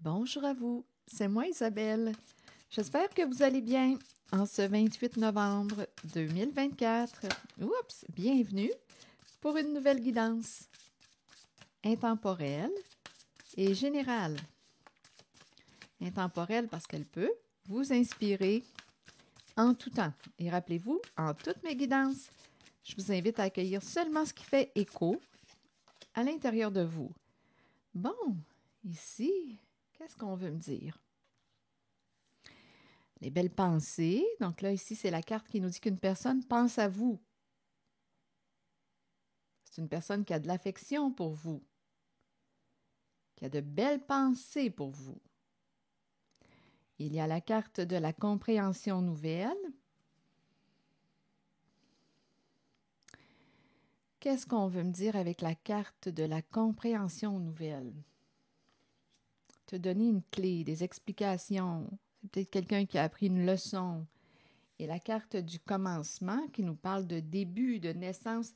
Bonjour à vous, c'est moi Isabelle. J'espère que vous allez bien en ce 28 novembre 2024. Oups, bienvenue pour une nouvelle guidance intemporelle et générale. Intemporelle parce qu'elle peut vous inspirer en tout temps. Et rappelez-vous, en toutes mes guidances, je vous invite à accueillir seulement ce qui fait écho à l'intérieur de vous. Bon, ici, qu'est-ce qu'on veut me dire? Les belles pensées. Donc là, ici, c'est la carte qui nous dit qu'une personne pense à vous. C'est une personne qui a de l'affection pour vous, qui a de belles pensées pour vous. Il y a la carte de la compréhension nouvelle. Qu'est-ce qu'on veut me dire avec la carte de la compréhension nouvelle? Te donner une clé, des explications. C'est peut-être quelqu'un qui a appris une leçon. Et la carte du commencement qui nous parle de début, de naissance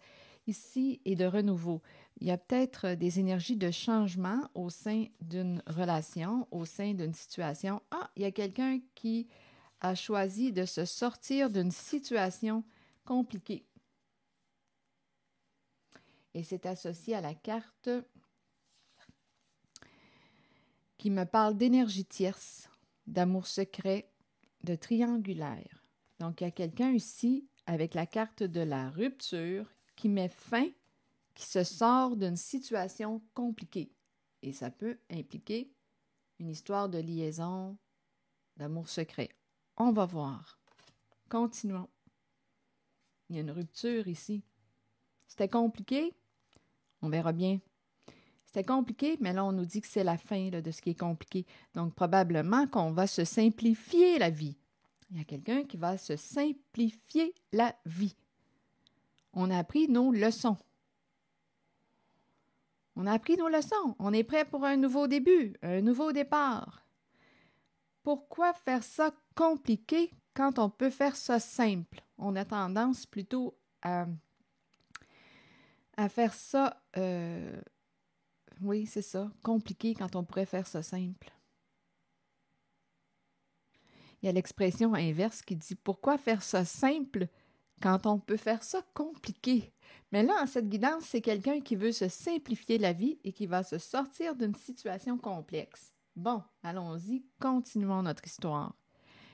ici et de renouveau. Il y a peut-être des énergies de changement au sein d'une relation, au sein d'une situation. Ah, il y a quelqu'un qui a choisi de se sortir d'une situation compliquée. Et c'est associé à la carte qui me parle d'énergie tierce, d'amour secret, de triangulaire. Donc, il y a quelqu'un ici avec la carte de la rupture qui met fin, qui se sort d'une situation compliquée. Et ça peut impliquer une histoire de liaison, d'amour secret. On va voir. Continuons. Il y a une rupture ici. C'était compliqué? On verra bien. C'était compliqué, mais là, on nous dit que c'est la fin là, de ce qui est compliqué. Donc, probablement qu'on va se simplifier la vie. Il y a quelqu'un qui va se simplifier la vie. On a appris nos leçons. On a appris nos leçons. On est prêt pour un nouveau début, un nouveau départ. Pourquoi faire ça compliqué quand on peut faire ça simple? On a tendance plutôt à faire ça, oui, c'est ça, compliqué quand on pourrait faire ça simple. Il y a l'expression inverse qui dit « Pourquoi faire ça simple quand on peut faire ça compliqué? » Mais là, en cette guidance, c'est quelqu'un qui veut se simplifier la vie et qui va se sortir d'une situation complexe. Bon, allons-y, continuons notre histoire.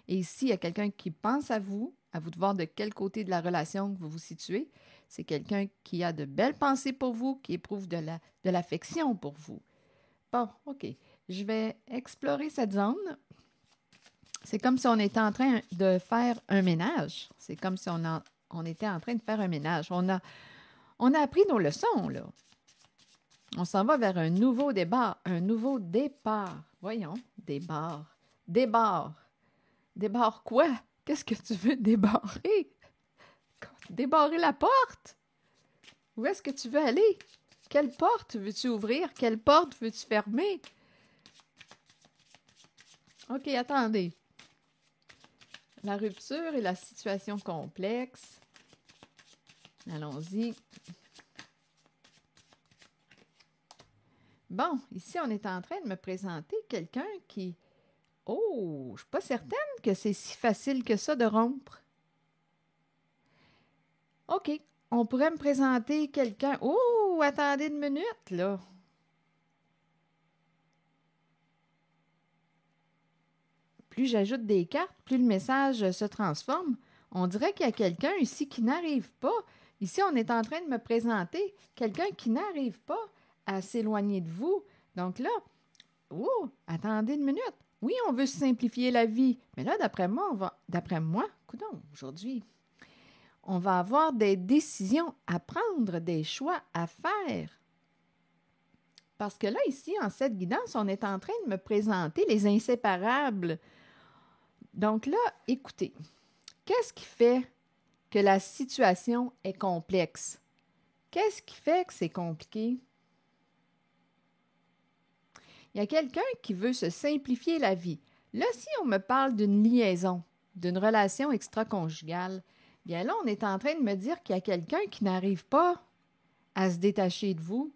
Et ici, il y a quelqu'un qui pense à vous de voir de quel côté de la relation vous vous situez. C'est quelqu'un qui a de belles pensées pour vous, qui éprouve de l'affection pour vous. Bon, OK. Je vais explorer cette zone. C'est comme si on était en train de faire un ménage. C'est comme si on était en train de faire un ménage. On a appris nos leçons, là. On s'en va vers un nouveau débat, un nouveau départ. Voyons, débarre. Débarre quoi? Qu'est-ce que tu veux débarrer? Débarrer la porte? Où est-ce que tu veux aller? Quelle porte veux-tu ouvrir? Quelle porte veux-tu fermer? OK, attendez. La rupture et la situation complexe. Allons-y. Bon, ici, on est en train de me présenter quelqu'un qui... Oh, je ne suis pas certaine que c'est si facile que ça de rompre. OK, on pourrait me présenter quelqu'un... Oh, attendez une minute, là. Plus j'ajoute des cartes, plus le message se transforme. On dirait qu'il y a quelqu'un ici qui n'arrive pas. Ici, on est en train de me présenter quelqu'un qui n'arrive pas à s'éloigner de vous. Donc là, oh, attendez une minute. Oui, on veut simplifier la vie. Mais là, d'après moi, coudonc, aujourd'hui, on va avoir des décisions à prendre, des choix à faire. Parce que là, ici, en cette guidance, on est en train de me présenter les inséparables. Donc là, écoutez, qu'est-ce qui fait que la situation est complexe? Qu'est-ce qui fait que c'est compliqué? Il y a quelqu'un qui veut se simplifier la vie. Là, si on me parle d'une liaison, d'une relation extra-conjugale, bien là, on est en train de me dire qu'il y a quelqu'un qui n'arrive pas à se détacher de vous.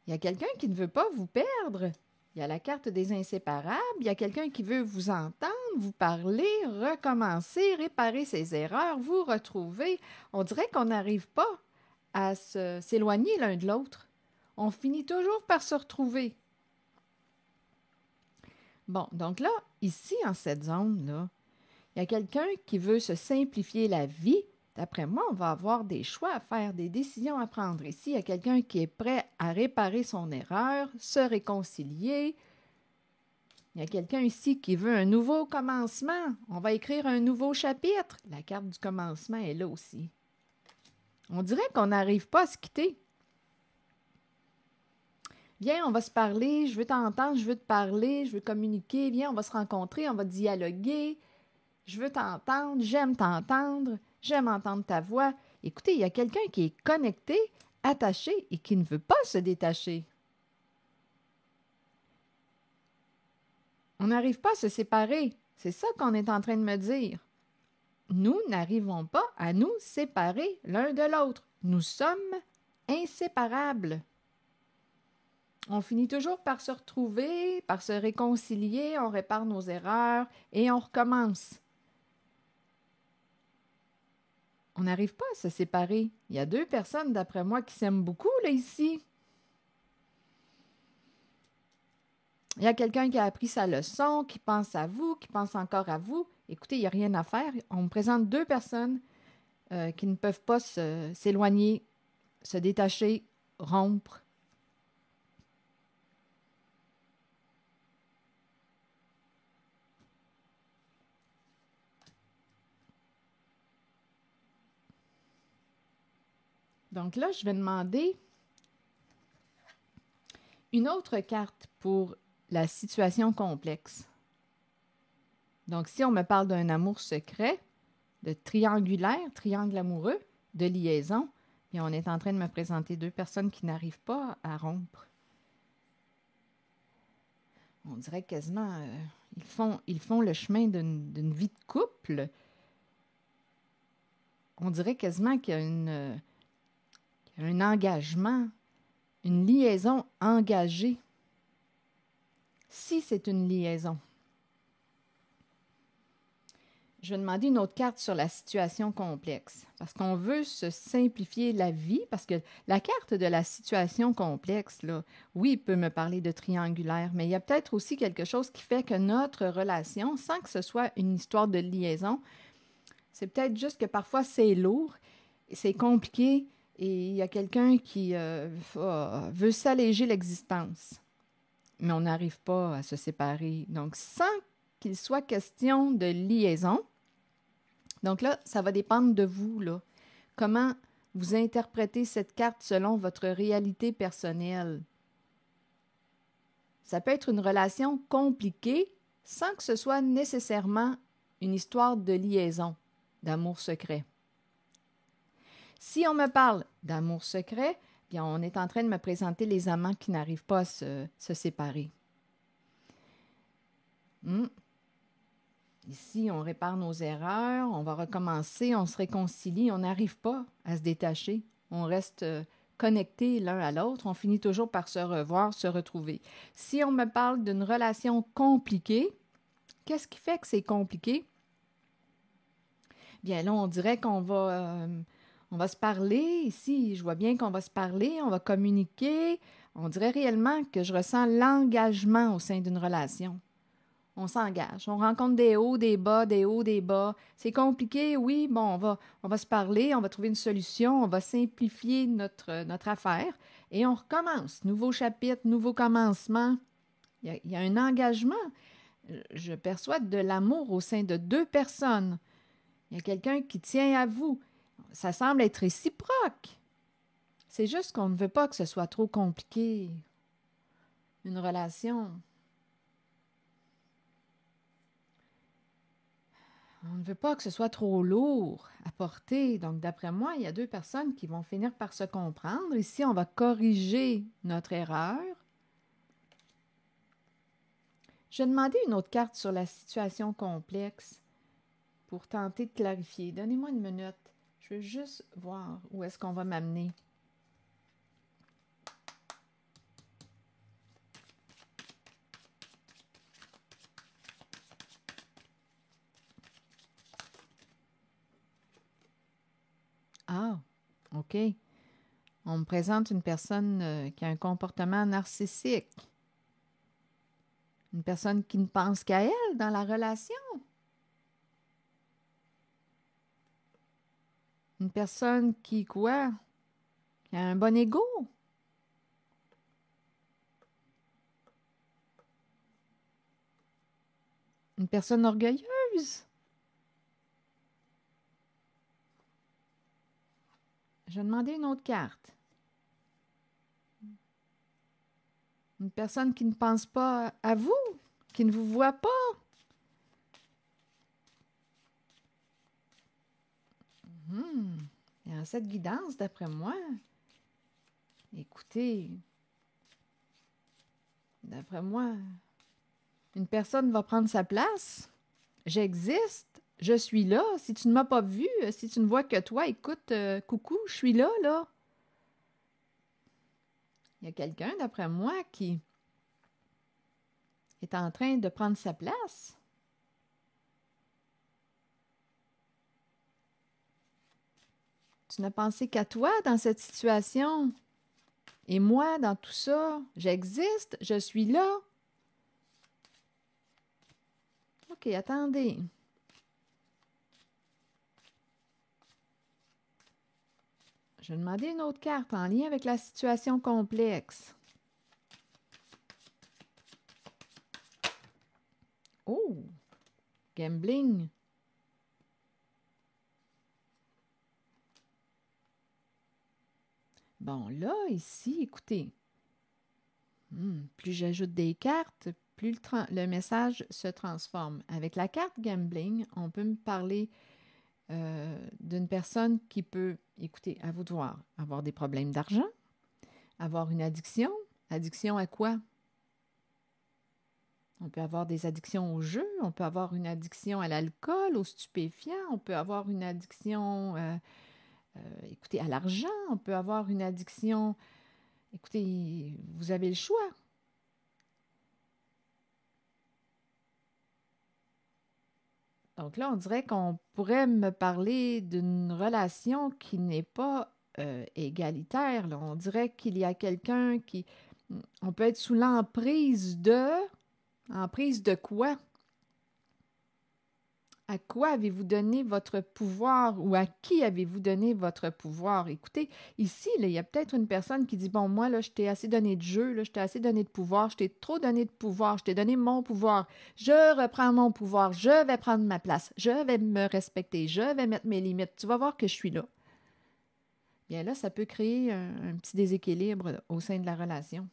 Il y a quelqu'un qui ne veut pas vous perdre. Il Il y a la carte des inséparables. Il y a quelqu'un qui veut vous entendre, vous parler, recommencer, réparer ses erreurs, vous retrouver. On dirait qu'on n'arrive pas à s'éloigner l'un de l'autre. On finit toujours par se retrouver. Bon, donc là, ici, en cette zone-là, il y a quelqu'un qui veut se simplifier la vie. D'après moi, on va avoir des choix à faire, des décisions à prendre. Ici, il y a quelqu'un qui est prêt à réparer son erreur, se réconcilier. Il y a quelqu'un ici qui veut un nouveau commencement. On va écrire un nouveau chapitre. La carte du commencement est là aussi. On dirait qu'on n'arrive pas à se quitter. Viens, on va se parler, je veux t'entendre, je veux te parler, je veux communiquer. Viens, on va se rencontrer, on va dialoguer. Je veux t'entendre, j'aime t'entendre, j'aime entendre ta voix. Écoutez, il y a quelqu'un qui est connecté, attaché et qui ne veut pas se détacher. On n'arrive pas à se séparer. C'est ça qu'on est en train de me dire. Nous n'arrivons pas à nous séparer l'un de l'autre. Nous sommes inséparables. On finit toujours par se retrouver, par se réconcilier, on répare nos erreurs et on recommence. On n'arrive pas à se séparer. Il y a deux personnes, d'après moi, qui s'aiment beaucoup, là, ici. Il y a quelqu'un qui a appris sa leçon, qui pense à vous, qui pense encore à vous. Écoutez, il n'y a rien à faire. On me présente deux personnes qui ne peuvent pas s'éloigner, se détacher, rompre. Donc là, je vais demander une autre carte pour la situation complexe. Donc, si on me parle d'un amour secret, de triangulaire, triangle amoureux, de liaison, et on est en train de me présenter deux personnes qui n'arrivent pas à rompre. On dirait quasiment, ils font le chemin d'une vie de couple. On dirait quasiment qu'il y a un engagement, une liaison engagée. Si c'est une liaison. Je vais demander une autre carte sur la situation complexe, parce qu'on veut se simplifier la vie, parce que la carte de la situation complexe, là, oui, il peut me parler de triangulaire, mais il y a peut-être aussi quelque chose qui fait que notre relation, sans que ce soit une histoire de liaison, c'est peut-être juste que parfois c'est lourd, c'est compliqué, et il y a quelqu'un qui veut s'alléger l'existence, mais on n'arrive pas à se séparer. Donc, sans qu'il soit question de liaison. Donc là, ça va dépendre de vous, là. Comment vous interprétez cette carte selon votre réalité personnelle. Ça peut être une relation compliquée sans que ce soit nécessairement une histoire de liaison, d'amour secret. Si on me parle d'amour secret, bien, on est en train de me présenter les amants qui n'arrivent pas à se séparer. Ici, on répare nos erreurs, on va recommencer, on se réconcilie, on n'arrive pas à se détacher. On reste connectés l'un à l'autre, on finit toujours par se revoir, se retrouver. Si on me parle d'une relation compliquée, qu'est-ce qui fait que c'est compliqué? Bien là, on dirait qu'on va se parler. Ici, je vois bien qu'on va se parler, on va communiquer. On dirait réellement que je ressens l'engagement au sein d'une relation. On s'engage. On rencontre des hauts, des bas, des hauts, des bas. C'est compliqué, oui. Bon, on va se parler, on va trouver une solution, on va simplifier notre affaire et on recommence. Nouveau chapitre, nouveau commencement. Il y a un engagement. Je perçois de l'amour au sein de deux personnes. Il y a quelqu'un qui tient à vous. Ça semble être réciproque. C'est juste qu'on ne veut pas que ce soit trop compliqué. Une relation. On ne veut pas que ce soit trop lourd à porter. Donc, d'après moi, il y a deux personnes qui vont finir par se comprendre. Ici, on va corriger notre erreur. Je vais demander une autre carte sur la situation complexe pour tenter de clarifier. Donnez-moi une minute. Je veux juste voir où est-ce qu'on va m'amener. OK? On me présente une personne qui a un comportement narcissique. Une personne qui ne pense qu'à elle dans la relation. Une personne qui, quoi? Qui a un bon ego. Une personne orgueilleuse. Je vais demander une autre carte. Une personne qui ne pense pas à vous, qui ne vous voit pas. Et en cette guidance, d'après moi, écoutez, d'après moi, une personne va prendre sa place. J'existe, je suis là. Si tu ne m'as pas vu, si tu ne vois que toi, écoute, coucou, je suis là, là. Il y a quelqu'un, d'après moi, qui est en train de prendre sa place. Tu n'as pensé qu'à toi dans cette situation. Et moi, dans tout ça, j'existe, je suis là. OK, attendez. Je vais demander une autre carte en lien avec la situation complexe. Oh! Gambling. Bon, là, ici, écoutez. Plus j'ajoute des cartes, plus le message se transforme. Avec la carte gambling, on peut me parler d'une personne qui peut, écoutez, à vous de voir, avoir des problèmes d'argent, avoir une addiction. Addiction à quoi? On peut avoir des addictions au jeu, on peut avoir une addiction à l'alcool, aux stupéfiants, on peut avoir une addiction, écoutez, à l'argent, on peut avoir une addiction, écoutez, vous avez le choix. Donc là, on dirait qu'on pourrait me parler d'une relation qui n'est pas égalitaire, là. On dirait qu'il y a quelqu'un qui... On peut être sous l'emprise de... Emprise de quoi? À quoi avez-vous donné votre pouvoir ou à qui avez-vous donné votre pouvoir? Écoutez, ici, là, il y a peut-être une personne qui dit, bon, moi, là, je t'ai assez donné de jeu, là, je t'ai assez donné de pouvoir, je t'ai trop donné de pouvoir, je t'ai donné mon pouvoir, je reprends mon pouvoir, je vais prendre ma place, je vais me respecter, je vais mettre mes limites, tu vas voir que je suis là. Bien là, ça peut créer un petit déséquilibre là, au sein de la relation.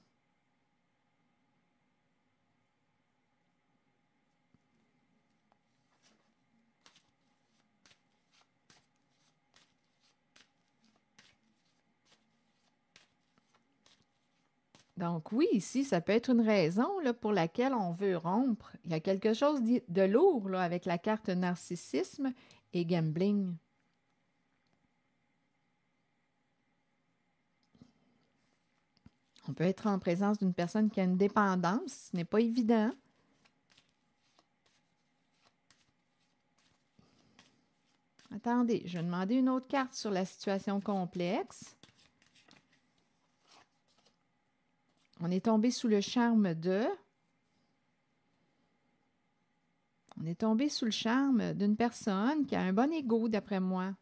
Donc oui, ici, ça peut être une raison là, pour laquelle on veut rompre. Il y a quelque chose de lourd là, avec la carte narcissisme et gambling. On peut être en présence d'une personne qui a une dépendance, ce n'est pas évident. Attendez, je vais demander une autre carte sur la situation complexe. On est tombé sous le charme de... On est tombé sous le charme d'une personne qui a un bon ego, d'après moi.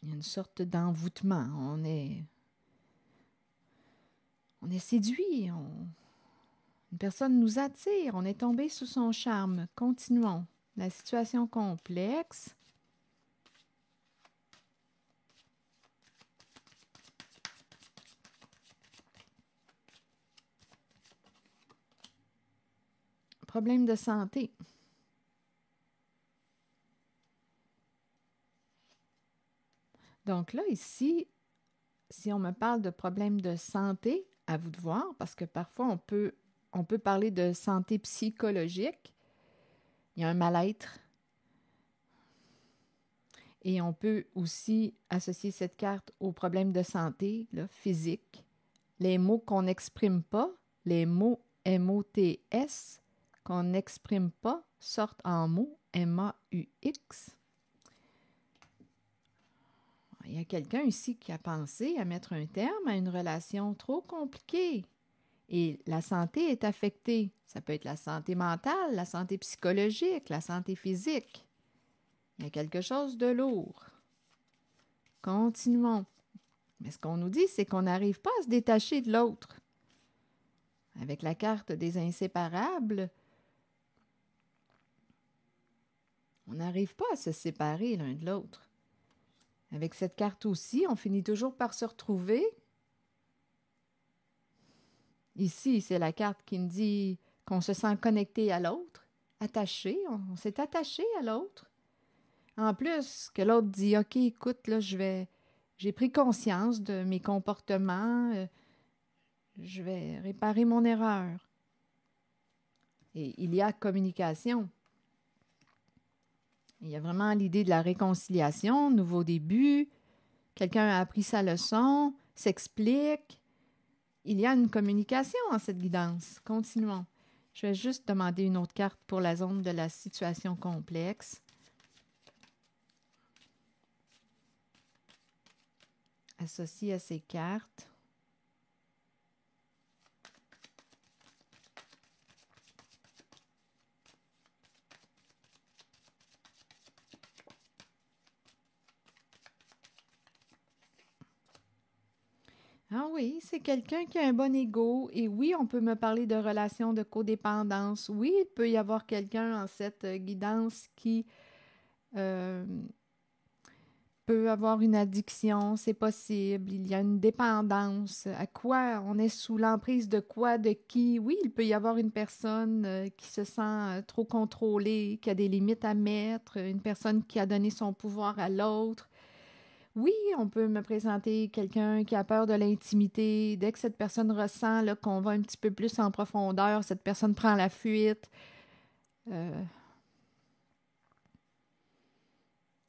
Il y a une sorte d'envoûtement. On est séduit. Une personne nous attire. On est tombé sous son charme. Continuons. La situation complexe. Problème de santé. Donc là, ici, si on me parle de problèmes de santé, à vous de voir, parce que parfois on peut parler de santé psychologique. Il y a un mal-être. Et on peut aussi associer cette carte aux problèmes de santé là, physique. Les mots qu'on n'exprime pas, les mots M-O-T-S, qu'on n'exprime pas, sortent en mots M-A-U-X. Il y a quelqu'un ici qui a pensé à mettre un terme à une relation trop compliquée. Et la santé est affectée. Ça peut être la santé mentale, la santé psychologique, la santé physique. Il y a quelque chose de lourd. Continuons. Mais ce qu'on nous dit, c'est qu'on n'arrive pas à se détacher de l'autre. Avec la carte des inséparables, on n'arrive pas à se séparer l'un de l'autre. Avec cette carte aussi, on finit toujours par se retrouver. Ici, c'est la carte qui me dit qu'on se sent connecté à l'autre, attaché, on s'est attaché à l'autre. En plus, que l'autre dit, OK, écoute, là, j'ai pris conscience de mes comportements, je vais réparer mon erreur. Et il y a communication. Il y a vraiment l'idée de la réconciliation, nouveau début, quelqu'un a appris sa leçon, s'explique. Il y a une communication en cette guidance. Continuons. Je vais juste demander une autre carte pour la zone de la situation complexe. Associée à ces cartes. Ah oui, c'est quelqu'un qui a un bon ego. Et oui, on peut me parler de relations de codépendance. Oui, il peut y avoir quelqu'un en cette guidance qui euh, peut avoir une addiction, c'est possible. Il y a une dépendance. À quoi? On est sous l'emprise de quoi? De qui? Oui, il peut y avoir une personne qui se sent trop contrôlée, qui a des limites à mettre, une personne qui a donné son pouvoir à l'autre. Oui, on peut me présenter quelqu'un qui a peur de l'intimité. Dès que cette personne ressent là, qu'on va un petit peu plus en profondeur, cette personne prend la fuite.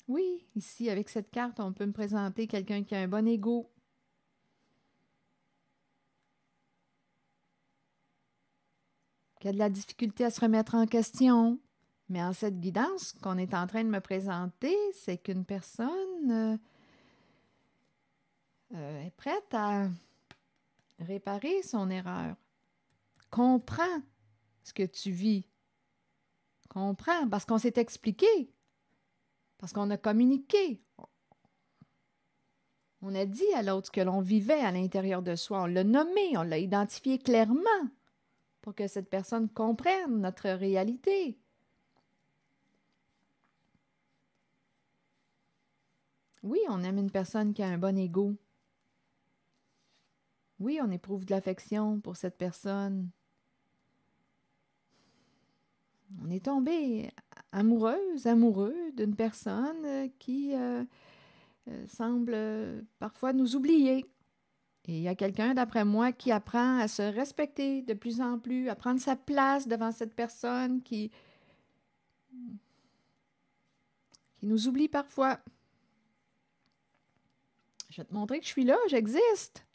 Oui, ici, avec cette carte, on peut me présenter quelqu'un qui a un bon ego. Qui a de la difficulté à se remettre en question. Mais en cette guidance qu'on est en train de me présenter, c'est qu'une personne est prête à réparer son erreur. Comprends ce que tu vis. Comprends, parce qu'on s'est expliqué, parce qu'on a communiqué. On a dit à l'autre ce que l'on vivait à l'intérieur de soi. On l'a nommé, on l'a identifié clairement pour que cette personne comprenne notre réalité. Oui, on aime une personne qui a un bon ego. Oui, on éprouve de l'affection pour cette personne. On est tombé amoureuse, amoureux d'une personne qui semble parfois nous oublier. Et il y a quelqu'un, d'après moi, qui apprend à se respecter de plus en plus, à prendre sa place devant cette personne qui nous oublie parfois. Je vais te montrer que je suis là, j'existe.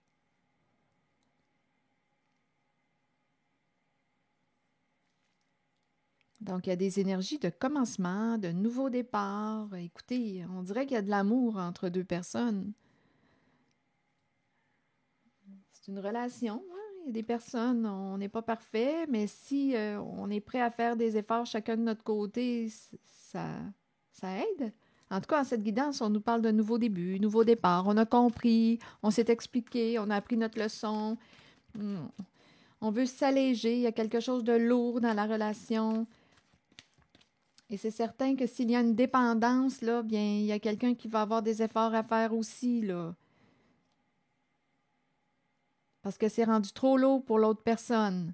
Donc, il y a des énergies de commencement, de nouveau départ. Écoutez, on dirait qu'il y a de l'amour entre deux personnes. C'est une relation, hein? Il y a des personnes, on n'est pas parfait, mais si on est prêt à faire des efforts chacun de notre côté, ça aide. En tout cas, en cette guidance, on nous parle de nouveau début, nouveau départ. On a compris, on s'est expliqué, on a appris notre leçon. On veut s'alléger, il y a quelque chose de lourd dans la relation. Et c'est certain que s'il y a une dépendance, là, bien, il y a quelqu'un qui va avoir des efforts à faire aussi, là. Parce que c'est rendu trop lourd pour l'autre personne.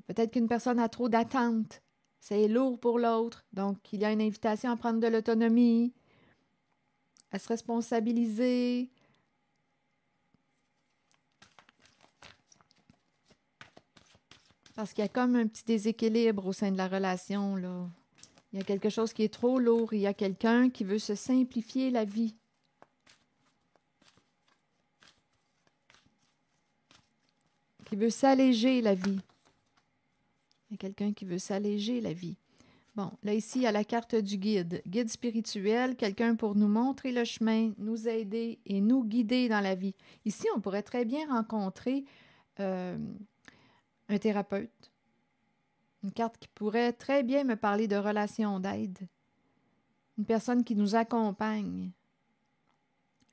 Peut-être qu'une personne a trop d'attentes. C'est lourd pour l'autre. Donc, il y a une invitation à prendre de l'autonomie, à se responsabiliser. Parce qu'il y a comme un petit déséquilibre au sein de la relation, là. Il y a quelque chose qui est trop lourd. Il y a quelqu'un qui veut se simplifier la vie. Qui veut s'alléger la vie. Il y a quelqu'un qui veut s'alléger la vie. Bon, là ici, il y a la carte du guide. Guide spirituel, quelqu'un pour nous montrer le chemin, nous aider et nous guider dans la vie. Ici, on pourrait très bien rencontrer un thérapeute. Une carte qui pourrait très bien me parler de relations d'aide. Une personne qui nous accompagne.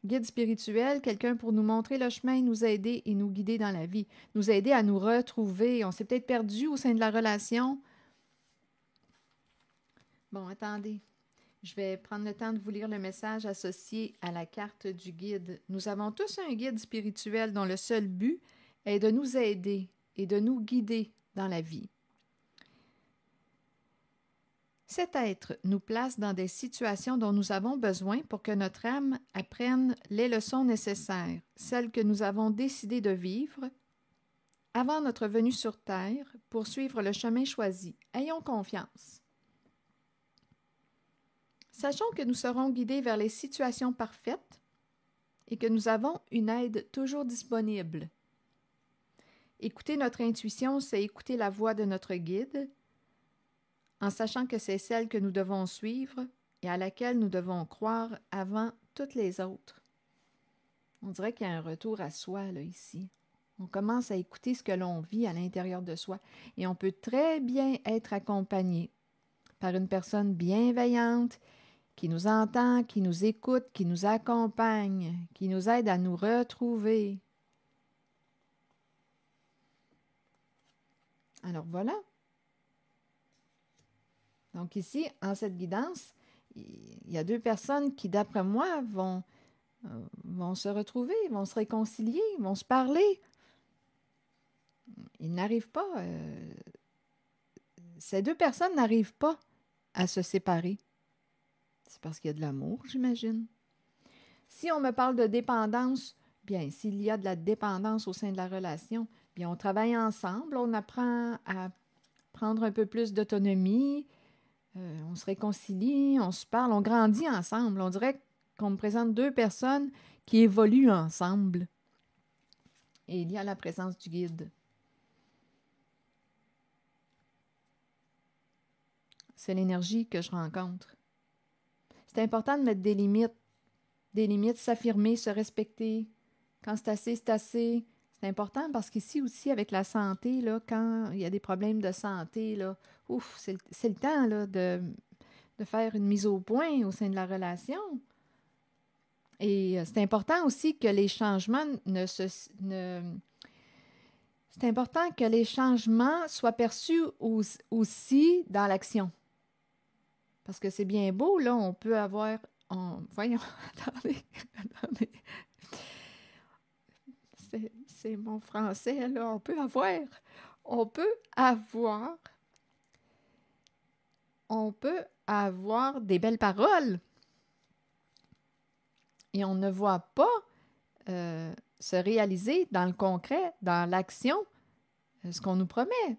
Guide spirituel, quelqu'un pour nous montrer le chemin, nous aider et nous guider dans la vie. Nous aider à nous retrouver. On s'est peut-être perdu au sein de la relation. Bon, attendez. Je vais prendre le temps de vous lire le message associé à la carte du guide. Nous avons tous un guide spirituel dont le seul but est de nous aider et de nous guider dans la vie. Cet être nous place dans des situations dont nous avons besoin pour que notre âme apprenne les leçons nécessaires, celles que nous avons décidé de vivre avant notre venue sur Terre pour suivre le chemin choisi. Ayons confiance. Sachons que nous serons guidés vers les situations parfaites et que nous avons une aide toujours disponible. Écouter notre intuition, c'est écouter la voix de notre guide, en sachant que c'est celle que nous devons suivre et à laquelle nous devons croire avant toutes les autres. On dirait qu'il y a un retour à soi, là, ici. On commence à écouter ce que l'on vit à l'intérieur de soi et on peut très bien être accompagné par une personne bienveillante qui nous entend, qui nous écoute, qui nous accompagne, qui nous aide à nous retrouver. Alors voilà. Donc ici, en cette guidance, il y a deux personnes qui, d'après moi, vont se retrouver, vont se réconcilier, vont se parler. Ils n'arrivent pas, ces deux personnes n'arrivent pas à se séparer. C'est parce qu'il y a de l'amour, j'imagine. Si on me parle de dépendance, bien, s'il y a de la dépendance au sein de la relation, bien, on travaille ensemble, on apprend à prendre un peu plus d'autonomie, on se réconcilie, on se parle, on grandit ensemble. On dirait qu'on me présente deux personnes qui évoluent ensemble. Et il y a la présence du guide. C'est l'énergie que je rencontre. C'est important de mettre des limites, s'affirmer, se respecter. Quand c'est assez, c'est assez. C'est important parce qu'ici aussi, avec la santé, là, quand il y a des problèmes de santé, là, c'est le temps là, de faire une mise au point au sein de la relation. Et c'est important aussi que les changements c'est important que les changements soient perçus aussi dans l'action. Parce que c'est bien beau, là, on peut avoir... Voyons, attendez. C'est mon français, là. On peut avoir des belles paroles. Et on ne voit pas se réaliser dans le concret, dans l'action, ce qu'on nous promet.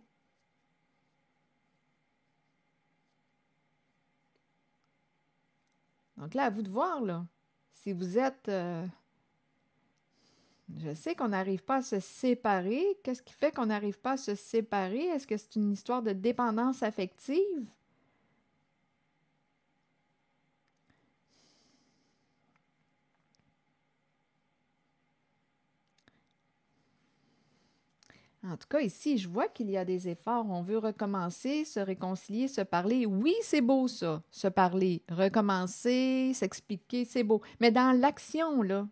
Donc là, à vous de voir, là. Si vous êtes... je sais qu'on n'arrive pas à se séparer. Qu'est-ce qui fait qu'on n'arrive pas à se séparer? Est-ce que c'est une histoire de dépendance affective? En tout cas, ici, je vois qu'il y a des efforts. On veut recommencer, se réconcilier, se parler. Oui, c'est beau ça, se parler. Recommencer, s'expliquer, c'est beau. Mais dans l'action, là,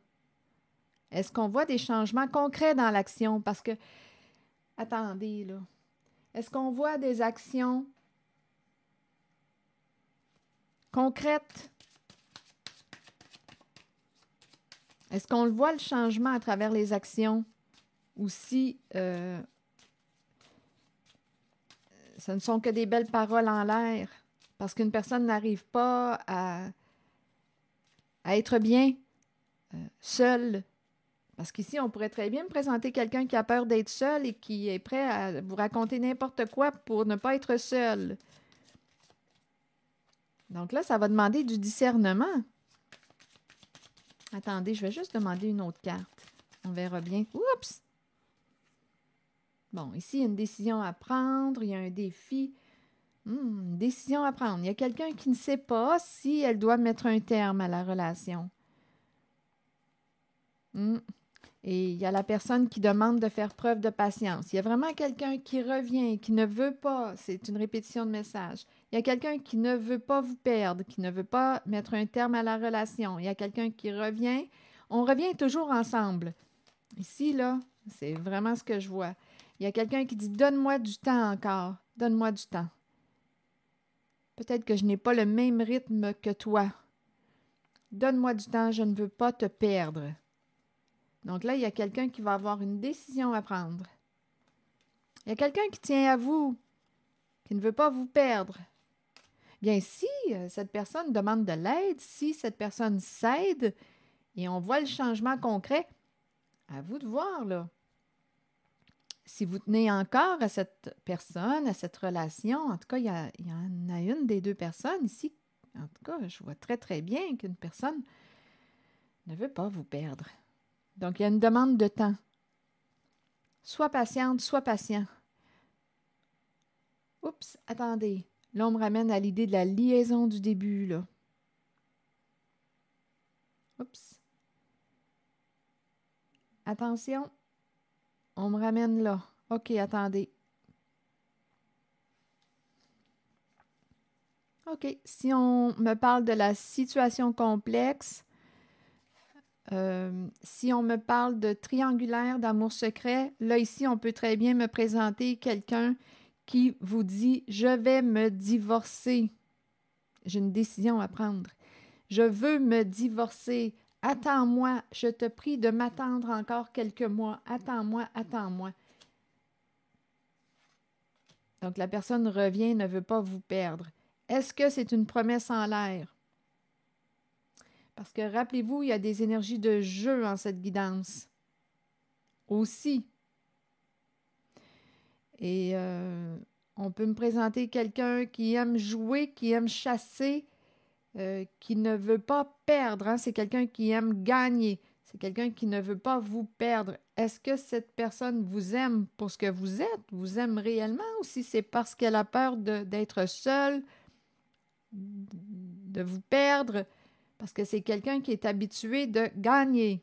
est-ce qu'on voit des changements concrets dans l'action? Parce que, attendez, là, est-ce qu'on voit des actions concrètes? Est-ce qu'on le voit, le changement, à travers les actions? Ou si ce ne sont que des belles paroles en l'air, parce qu'une personne n'arrive pas à être bien seule. Parce qu'ici, on pourrait très bien me présenter quelqu'un qui a peur d'être seul et qui est prêt à vous raconter n'importe quoi pour ne pas être seul. Donc là, ça va demander du discernement. Attendez, je vais juste demander une autre carte. On verra bien. Oups! Bon, ici, il y a une décision à prendre, il y a un défi. Une décision à prendre. Il y a quelqu'un qui ne sait pas si elle doit mettre un terme à la relation. Et il y a la personne qui demande de faire preuve de patience. Il y a vraiment quelqu'un qui revient, qui ne veut pas, c'est une répétition de message. Il y a quelqu'un qui ne veut pas vous perdre, qui ne veut pas mettre un terme à la relation. Il y a quelqu'un qui revient. On revient toujours ensemble. Ici, là, c'est vraiment ce que je vois. Il y a quelqu'un qui dit « Donne-moi du temps encore. Donne-moi du temps. Peut-être que je n'ai pas le même rythme que toi. Donne-moi du temps, je ne veux pas te perdre. » Donc là, il y a quelqu'un qui va avoir une décision à prendre. Il y a quelqu'un qui tient à vous, qui ne veut pas vous perdre. Bien, si cette personne demande de l'aide, si cette personne s'aide et on voit le changement concret, à vous de voir, là. Si vous tenez encore à cette personne, à cette relation, en tout cas, il y en a une des deux personnes ici. En tout cas, je vois très, très bien qu'une personne ne veut pas vous perdre. Donc, il y a une demande de temps. Sois patiente, sois patient. Oups, attendez. Là, on me ramène à l'idée de la liaison du début, là. Oups. Attention. On me ramène là. OK, attendez. OK. Si on me parle de la situation complexe, si on me parle de triangulaire d'amour secret, là, ici, on peut très bien me présenter quelqu'un qui vous dit « Je vais me divorcer. J'ai une décision à prendre. Je veux me divorcer. Attends-moi. Je te prie de m'attendre encore quelques mois. Attends-moi, attends-moi. » Donc, la personne revient, ne veut pas vous perdre. Est-ce que c'est une promesse en l'air? Parce que, rappelez-vous, il y a des énergies de jeu en cette guidance. Aussi. Et on peut me présenter quelqu'un qui aime jouer, qui aime chasser, qui ne veut pas perdre. Hein? C'est quelqu'un qui aime gagner. C'est quelqu'un qui ne veut pas vous perdre. Est-ce que cette personne vous aime pour ce que vous êtes, vous aime réellement, ou si c'est parce qu'elle a peur d'être seule, de vous perdre, parce que c'est quelqu'un qui est habitué de gagner.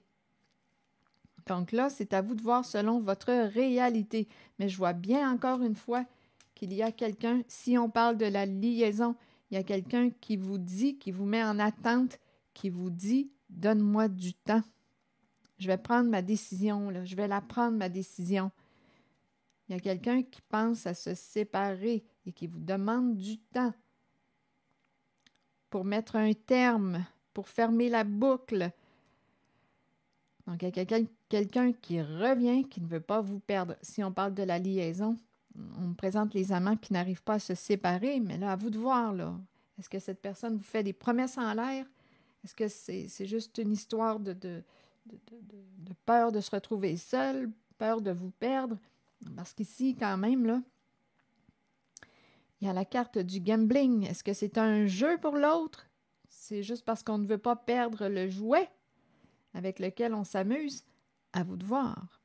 Donc là, c'est à vous de voir selon votre réalité. Mais je vois bien encore une fois qu'il y a quelqu'un, si on parle de la liaison, il y a quelqu'un qui vous dit, qui vous met en attente, qui vous dit « Donne-moi du temps. Je vais prendre ma décision, là. Je vais la prendre, ma décision. » Il y a quelqu'un qui pense à se séparer et qui vous demande du temps pour mettre un terme, pour fermer la boucle. Donc, il y a quelqu'un qui revient, qui ne veut pas vous perdre. Si on parle de la liaison, on me présente les amants qui n'arrivent pas à se séparer, mais là, à vous de voir, là. Est-ce que cette personne vous fait des promesses en l'air? Est-ce que c'est juste une histoire de peur de se retrouver seul, peur de vous perdre? Parce qu'ici, quand même, là, il y a la carte du gambling. Est-ce que c'est un jeu pour l'autre? C'est juste parce qu'on ne veut pas perdre le jouet avec lequel on s'amuse? À vous de voir.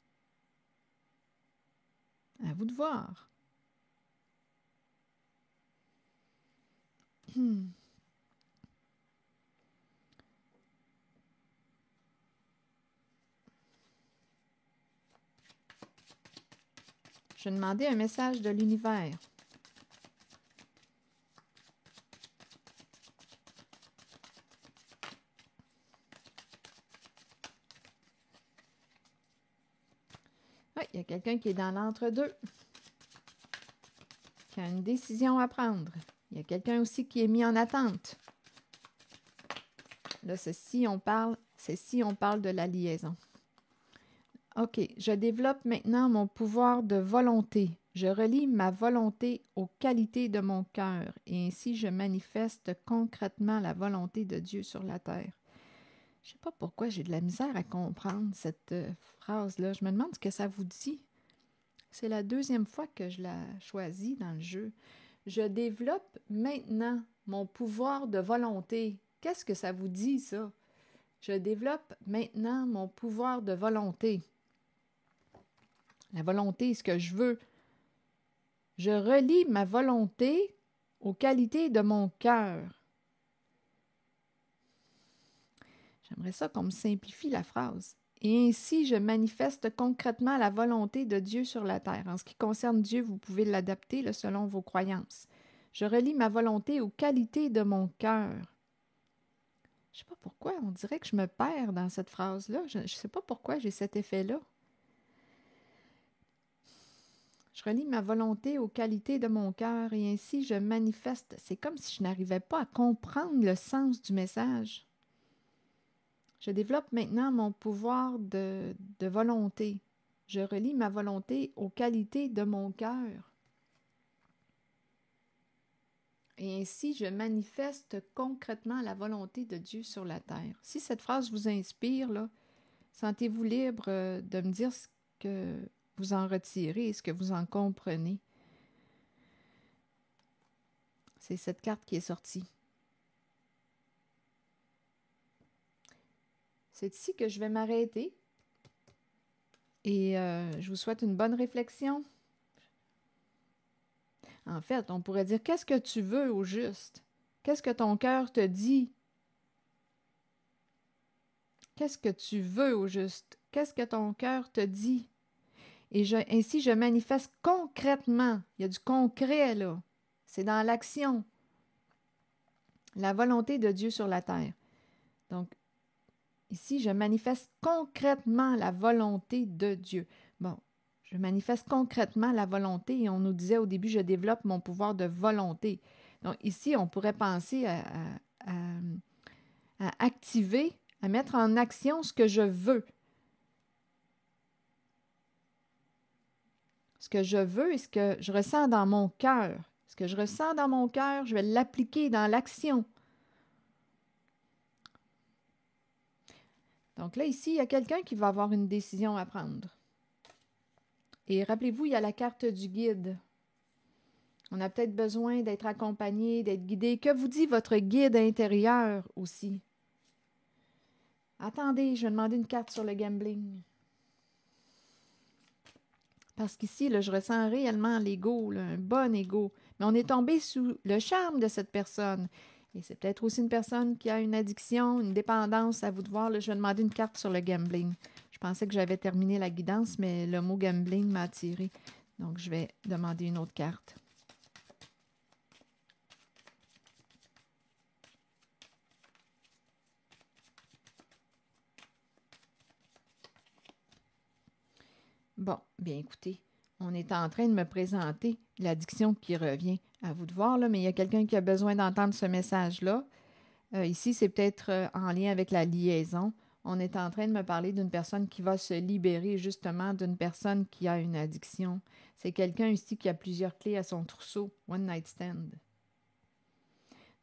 À vous de voir. Je vais demander un message de l'univers. Oui, il y a quelqu'un qui est dans l'entre-deux, qui a une décision à prendre. Il y a quelqu'un aussi qui est mis en attente. Là, c'est si on parle de la liaison. OK, je développe maintenant mon pouvoir de volonté. Je relie ma volonté aux qualités de mon cœur et ainsi je manifeste concrètement la volonté de Dieu sur la terre. Je ne sais pas pourquoi j'ai de la misère à comprendre cette phrase-là. Je me demande ce que ça vous dit. C'est la deuxième fois que je la choisis dans le jeu. Je développe maintenant mon pouvoir de volonté. Qu'est-ce que ça vous dit, ça? Je développe maintenant mon pouvoir de volonté. La volonté, ce que je veux. Je relie ma volonté aux qualités de mon cœur. J'aimerais ça qu'on me simplifie la phrase. Et ainsi, je manifeste concrètement la volonté de Dieu sur la terre. En ce qui concerne Dieu, vous pouvez l'adapter là, selon vos croyances. Je relie ma volonté aux qualités de mon cœur. Je ne sais pas pourquoi, on dirait que je me perds dans cette phrase-là. Je ne sais pas pourquoi j'ai cet effet-là. Je relie ma volonté aux qualités de mon cœur et ainsi je manifeste. C'est comme si je n'arrivais pas à comprendre le sens du message. Je développe maintenant mon pouvoir de volonté. Je relie ma volonté aux qualités de mon cœur. Et ainsi, je manifeste concrètement la volonté de Dieu sur la terre. Si cette phrase vous inspire, là, sentez-vous libre de me dire ce que vous en retirez et ce que vous en comprenez. C'est cette carte qui est sortie. C'est ici que je vais m'arrêter. Et je vous souhaite une bonne réflexion. En fait, on pourrait dire, qu'est-ce que tu veux au juste? Qu'est-ce que ton cœur te dit? Qu'est-ce que tu veux au juste? Qu'est-ce que ton cœur te dit? Et ainsi, je manifeste concrètement. Il y a du concret, là. C'est dans l'action. La volonté de Dieu sur la terre. Donc, ici, je manifeste concrètement la volonté de Dieu. Bon, je manifeste concrètement la volonté et on nous disait au début, je développe mon pouvoir de volonté. Donc, ici, on pourrait penser à activer, à mettre en action ce que je veux. Ce que je veux et ce que je ressens dans mon cœur. Ce que je ressens dans mon cœur, je vais l'appliquer dans l'action. Donc là, ici, il y a quelqu'un qui va avoir une décision à prendre. Et rappelez-vous, il y a la carte du guide. On a peut-être besoin d'être accompagné, d'être guidé. Que vous dit votre guide intérieur aussi? Attendez, je vais demander une carte sur le gambling. Parce qu'ici, là, je ressens réellement l'ego, là, un bon ego. Mais on est tombé sous le charme de cette personne. Et c'est peut-être aussi une personne qui a une addiction, une dépendance. À vous de voir, là, je vais demander une carte sur le gambling. Je pensais que j'avais terminé la guidance, mais le mot gambling m'a attiré. Donc, je vais demander une autre carte. Bon, bien écoutez, on est en train de me présenter l'addiction qui revient. À vous de voir, là, mais il y a quelqu'un qui a besoin d'entendre ce message-là. Ici, c'est peut-être en lien avec la liaison. On est en train de me parler d'une personne qui va se libérer justement d'une personne qui a une addiction. C'est quelqu'un ici qui a plusieurs clés à son trousseau, one night stand.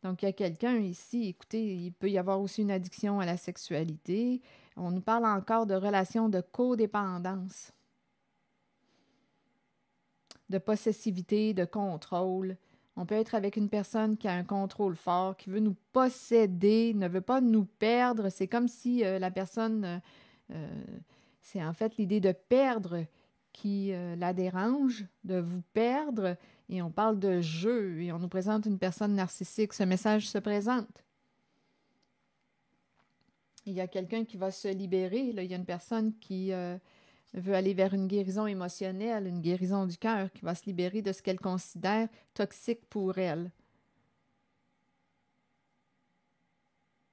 Donc, il y a quelqu'un ici, écoutez, il peut y avoir aussi une addiction à la sexualité. On nous parle encore de relations de codépendance, de possessivité, de contrôle. On peut être avec une personne qui a un contrôle fort, qui veut nous posséder, ne veut pas nous perdre. C'est comme si la personne, c'est en fait l'idée de perdre qui la dérange, de vous perdre. Et on parle de jeu et on nous présente une personne narcissique. Ce message se présente. Il y a quelqu'un qui va se libérer. Là. Il y a une personne qui veut aller vers une guérison émotionnelle, une guérison du cœur, qui va se libérer de ce qu'elle considère toxique pour elle.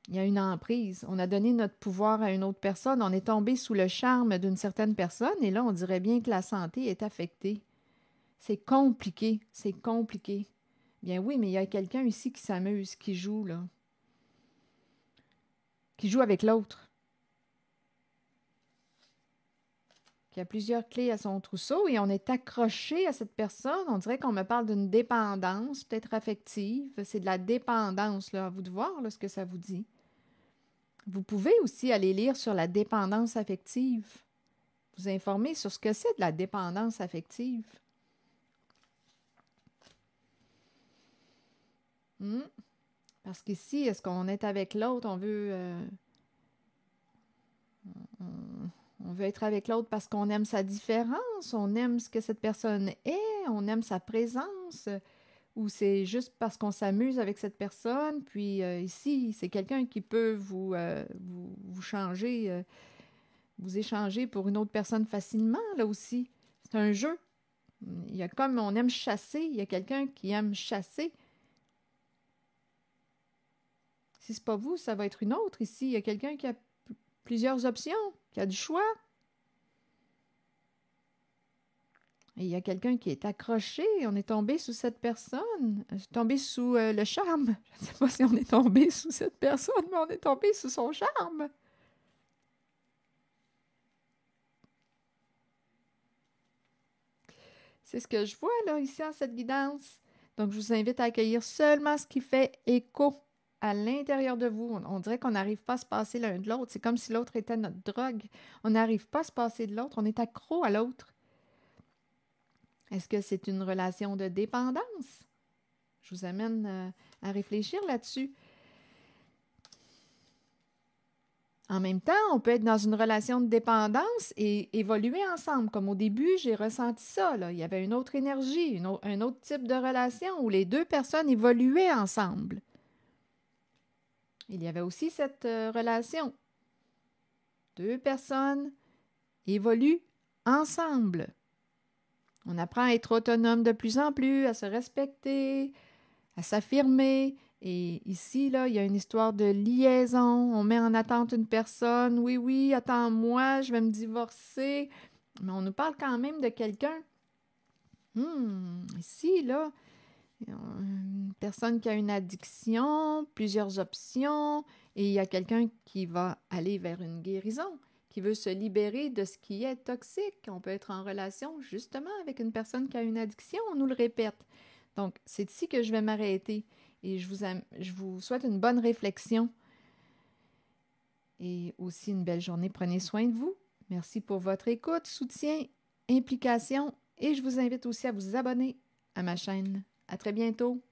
Il y a une emprise. On a donné notre pouvoir à une autre personne. On est tombé sous le charme d'une certaine personne et là, on dirait bien que la santé est affectée. C'est compliqué. C'est compliqué. Bien oui, mais il y a quelqu'un ici qui s'amuse, qui joue, là. Qui joue avec l'autre. Qui a plusieurs clés à son trousseau et on est accroché à cette personne. On dirait qu'on me parle d'une dépendance, peut-être affective. C'est de la dépendance, là. À vous de voir là, ce que ça vous dit. Vous pouvez aussi aller lire sur la dépendance affective. Vous informer sur ce que c'est de la dépendance affective. Parce qu'ici, est-ce qu'on est avec l'autre? On veut être avec l'autre parce qu'on aime sa différence, on aime ce que cette personne est, on aime sa présence, ou c'est juste parce qu'on s'amuse avec cette personne. Puis ici, c'est quelqu'un qui peut vous changer, vous échanger pour une autre personne facilement, là aussi. C'est un jeu. Il y a comme on aime chasser, il y a quelqu'un qui aime chasser. Si c'est pas vous, ça va être une autre ici. Il y a quelqu'un qui a plusieurs options, qui a du choix. Et il y a quelqu'un qui est accroché. On est tombé sous cette personne. Tombé sous le charme. Je ne sais pas si on est tombé sous cette personne, mais on est tombé sous son charme. C'est ce que je vois là, ici, en cette guidance. Donc, je vous invite à accueillir seulement ce qui fait écho à l'intérieur de vous. On dirait qu'on n'arrive pas à se passer l'un de l'autre. C'est comme si l'autre était notre drogue. On n'arrive pas à se passer de l'autre. On est accro à l'autre. Est-ce que c'est une relation de dépendance? Je vous amène à réfléchir là-dessus. En même temps, on peut être dans une relation de dépendance et évoluer ensemble. Comme au début, j'ai ressenti ça, là. Il y avait une autre énergie, un autre type de relation où les deux personnes évoluaient ensemble. Il y avait aussi cette relation. Deux personnes évoluent ensemble. On apprend à être autonome de plus en plus, à se respecter, à s'affirmer. Et ici, là, il y a une histoire de liaison. On met en attente une personne. Oui, oui, attends-moi, je vais me divorcer. Mais on nous parle quand même de quelqu'un. Ici, là, une personne qui a une addiction, plusieurs options, et il y a quelqu'un qui va aller vers une guérison, qui veut se libérer de ce qui est toxique. On peut être en relation justement avec une personne qui a une addiction, on nous le répète. Donc, c'est ici que je vais m'arrêter et je vous souhaite une bonne réflexion et aussi une belle journée. Prenez soin de vous. Merci pour votre écoute, soutien, implication et je vous invite aussi à vous abonner à ma chaîne. À très bientôt.